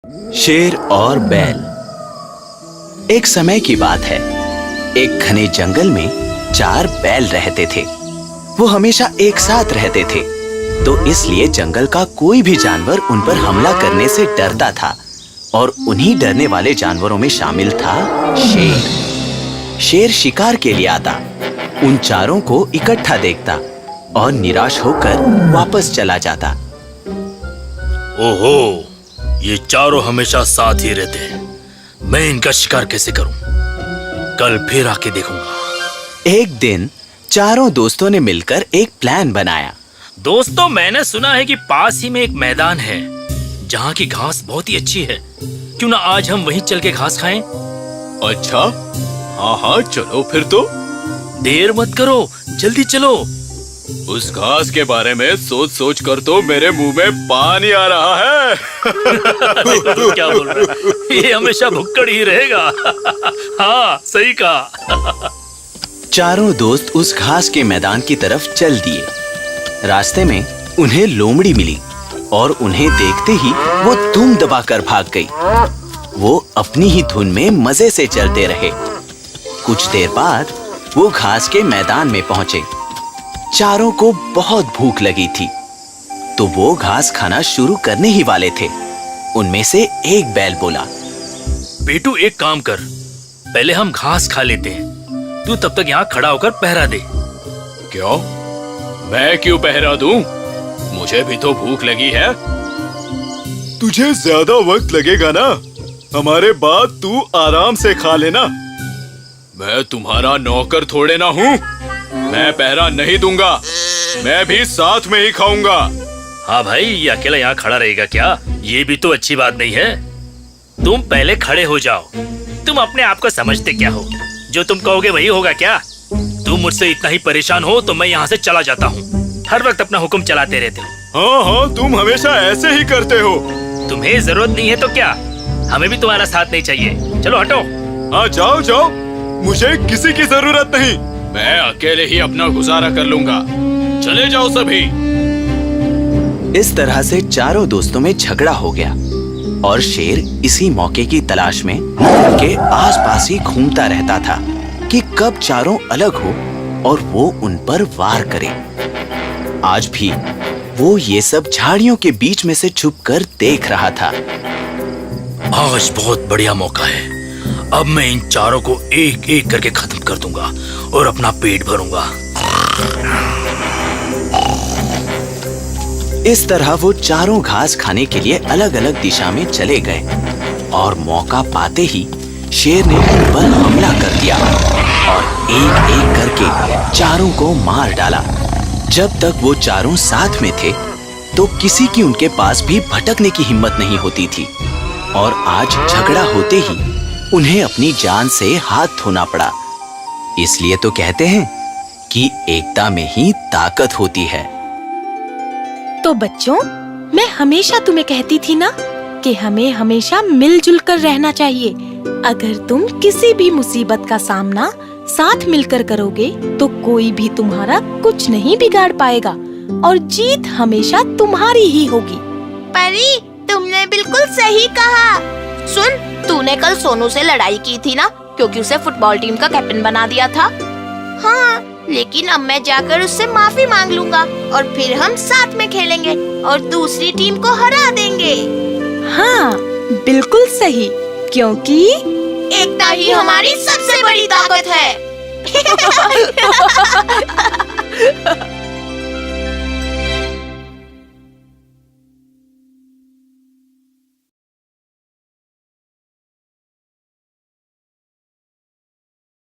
शेर और बैल। एक समय की बात है, एक घने जंगल में 4 बैल रहते थे। वो हमेशा एक साथ रहते थे, तो इसलिए जंगल का कोई भी जानवर उन पर हमला करने से डरता था। और उन्हीं डरने वाले जानवरों में शामिल था शेर। शेर शिकार के लिए आता, उन चारों को इकट्ठा देखता और निराश होकर वापस चला जाता। ओहो, ये चारों हमेशा साथ ही रहते हैं। मैं इनका शिकार कैसे करूं? कल फिर आके देखूंगा। एक दिन चारों दोस्तों ने मिलकर एक प्लान बनाया। दोस्तों, मैंने सुना है कि पास ही में एक मैदान है जहाँ की घास बहुत ही अच्छी है। क्यों ना आज हम वहीं चल के घास खाएं? अच्छा, हाँ चलो फिर तो। देर मत करो, जल्दी चलो। उस घास के बारे में सोच सोच कर तो मेरे मुंह में पानी आ रहा है। तू क्या बोल रहा है? ये हमेशा भुक्कड़ ही रहेगा। हाँ, सही कहा। चारों दोस्त उस घास के मैदान की तरफ चल दिए। रास्ते में उन्हें लोमड़ी मिली और उन्हें देखते ही वो धूम दबाकर भाग गई। वो अपनी ही धुन में मजे से चलते रहे। कुछ देर बाद वो घास के मैदान में पहुंचे। चारों को बहुत भूख लगी थी, तो वो घास खाना शुरू करने ही वाले थे। उनमें से एक बैल बोला, बेटू एक काम कर, पहले हम घास खा लेते हैं। तू तब तक यहाँ खड़ा होकर पहरा दे। क्यों? मैं क्यों पहरा दूं? मुझे भी तो भूख लगी है। तुझे ज्यादा वक्त लगेगा ना, हमारे बाद तू आराम से खा लेना। मैं तुम्हारा नौकर थोड़े ना हूँ। मैं पहरा नहीं दूंगा, मैं भी साथ में ही खाऊंगा। हाँ भाई, ये अकेला यहाँ खड़ा रहेगा क्या? ये भी तो अच्छी बात नहीं है। तुम पहले खड़े हो जाओ। तुम अपने आप को समझते क्या हो? जो तुम कहोगे वही होगा क्या? तुम मुझसे इतना ही परेशान हो तो मैं यहाँ से चला जाता हूँ। हर वक्त अपना हुक्म चलाते रहते हो। हाँ, तुम हमेशा ऐसे ही करते हो। तुम्हें जरूरत नहीं है तो क्या? हमें भी तुम्हारा साथ नहीं चाहिए। चलो हटो। हाँ, जाओ जाओ, मुझे किसी की जरूरत नहीं। मैं अकेले ही अपना गुजारा कर लूंगा। चले जाओ सभी। इस तरह से चारों दोस्तों में झगड़ा हो गया और शेर इसी मौके की तलाश में उनके आसपास ही घूमता रहता था कि कब चारों अलग हो और वो उन पर वार करे। आज भी वो ये सब झाड़ियों के बीच में से छुपकर देख रहा था। आज बहुत बढ़िया मौका है। अब मैं इन चारों को एक एक करके खत्म कर दूंगा और अपना पेट भरूंगा। इस तरह वो चारों घास खाने के लिए अलग अलग दिशा में चले गए और मौका पाते ही शेर ने उन पर हमला कर दिया और एक एक करके चारों को मार डाला। जब तक वो चारों साथ में थे तो किसी की उनके पास भी भटकने की हिम्मत नहीं होती थी। और आज झगड़ा होते ही उन्हें अपनी जान से हाथ धोना पड़ा। इसलिए तो कहते हैं कि एकता में ही ताकत होती है। तो बच्चों, मैं हमेशा तुम्हें कहती थी ना कि हमें हमेशा मिलजुल कर रहना चाहिए। अगर तुम किसी भी मुसीबत का सामना साथ मिलकर करोगे तो कोई भी तुम्हारा कुछ नहीं बिगाड़ पाएगा और जीत हमेशा तुम्हारी ही होगी। परी, तुमने बिल्कुल सही कहा। सुन, तूने कल सोनू से लड़ाई की थी ना, क्योंकि उसे फुटबॉल टीम का कैप्टन बना दिया था। हाँ, लेकिन अब मैं जाकर उससे माफी मांग लूंगा और फिर हम साथ में खेलेंगे और दूसरी टीम को हरा देंगे। हाँ, बिल्कुल सही, क्योंकि एकता ही हमारी सबसे बड़ी ताकत है।